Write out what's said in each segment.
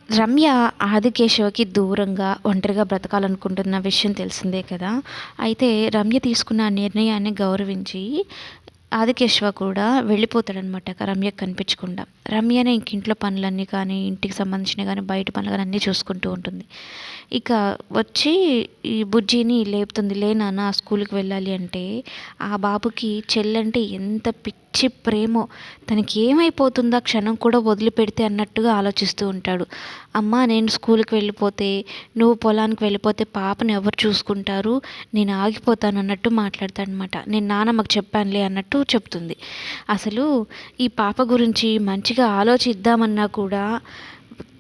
రమ్య ఆదికేశవకి దూరంగా ఒంటరిగా బ్రతకాలనుకుంటున్న విషయం తెలిసిందే కదా! అయితే రమ్య తీసుకున్న ఆ నిర్ణయాన్ని గౌరవించి ఆదికేశవ కూడా వెళ్ళిపోతాడనమాట రమ్యకి కనిపించకుండా. రమ్యనే ఇంక ఇంట్లో పనులన్నీ కానీ, ఇంటికి సంబంధించినవి కానీ, బయట పనులు గాని అన్నీ చూసుకుంటూ ఉంటుంది. ఇక వచ్చి ఈ బుజ్జిని లేపుతుంది. "లే నాన్న స్కూలుకి వెళ్ళాలి" అంటే, ఆ బాబుకి చెల్లంటే ఎంత పిచ్చి ప్రేమో! తనకి ఏమైపోతుందా క్షణం కూడా వదిలిపెడితే అన్నట్టుగా ఆలోచిస్తూ ఉంటాడు. "అమ్మా నేను స్కూలుకి వెళ్ళిపోతే, నువ్వు పొలానికి వెళ్ళిపోతే పాపని ఎవరు చూసుకుంటారు? నేను ఆగిపోతాను" అన్నట్టు మాట్లాడతాడనమాట. "నేను నానమ్మకి చెప్పానులే" అన్నట్టు చెప్తుంది. అసలు ఈ పాప గురించి మంచిగా ఆలోచిద్దామన్నా కూడా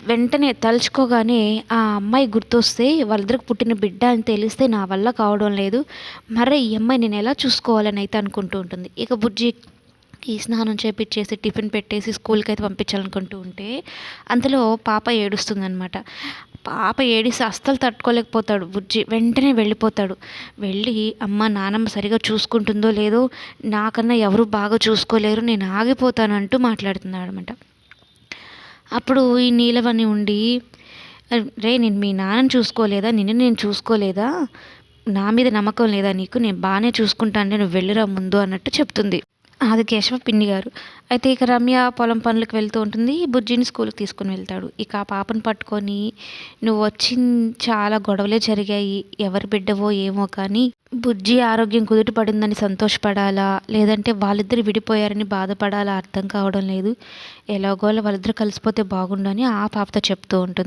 వెంటనే తలుచుకోగానే ఆ అమ్మాయి గుర్తొస్తే, వాళ్ళిద్దరికి పుట్టిన బిడ్డ అని తెలిస్తే నా వల్ల కావడం లేదు. మరే ఈ అమ్మాయిని నేను ఎలా చూసుకోవాలని అయితే అనుకుంటూ ఉంటుంది. ఇక బుజ్జికి స్నానం చేపిచ్చేసి, టిఫిన్ పెట్టేసి స్కూల్‌కైతే పంపించాలనుకుంటూ ఉంటే, అంతలో పాప ఏడుస్తుందనమాట. పాప ఏడిస్తే అస్సలు తట్టుకోలేకపోతాడు బుజ్జి. వెంటనే వెళ్ళిపోతాడు. వెళ్ళి "అమ్మ నానమ్మ సరిగ్గా చూసుకుంటుందో లేదో, నాకన్నా ఎవరు బాగా చూసుకోలేరు. నేను ఆగిపోతాను" అంటూ మాట్లాడుతున్నాడనమాట. అప్పుడు ఈ నీలవని ఉండి, "రేయ్ నేను మీ నాన్నని చూసుకోలేదా? నిన్ను నేను చూసుకోలేదా? నా మీద నమ్మకం లేదా నీకు? నేను బానే చూసుకుంటానులే నువ్వు వెళ్ళిరా ముందు" అన్నట్టు చెప్తుంది ఆదికేశవ పిన్ని గారు. అయితే ఇక రమ్య పొలం పనులకు వెళ్తూ ఉంటుంది. బుజ్జిని స్కూల్‌కి తీసుకొని వెళ్తాడు. ఇక ఆ పాపను పట్టుకొని, చాలా గొడవలే జరిగాయి. ఎవరి బిడ్డవో ఏమో కానీ, బుజ్జి ఆరోగ్యం కుదుట పడిందని సంతోషపడాలా? లేదంటే వాళ్ళిద్దరు విడిపోయారని బాధపడాలా? అర్థం కావడం లేదు. ఎలాగోలా వాళ్ళిద్దరూ కలిసిపోతే బాగుండు అని ఆ పాపతో చెప్తూ ఉంటుంది.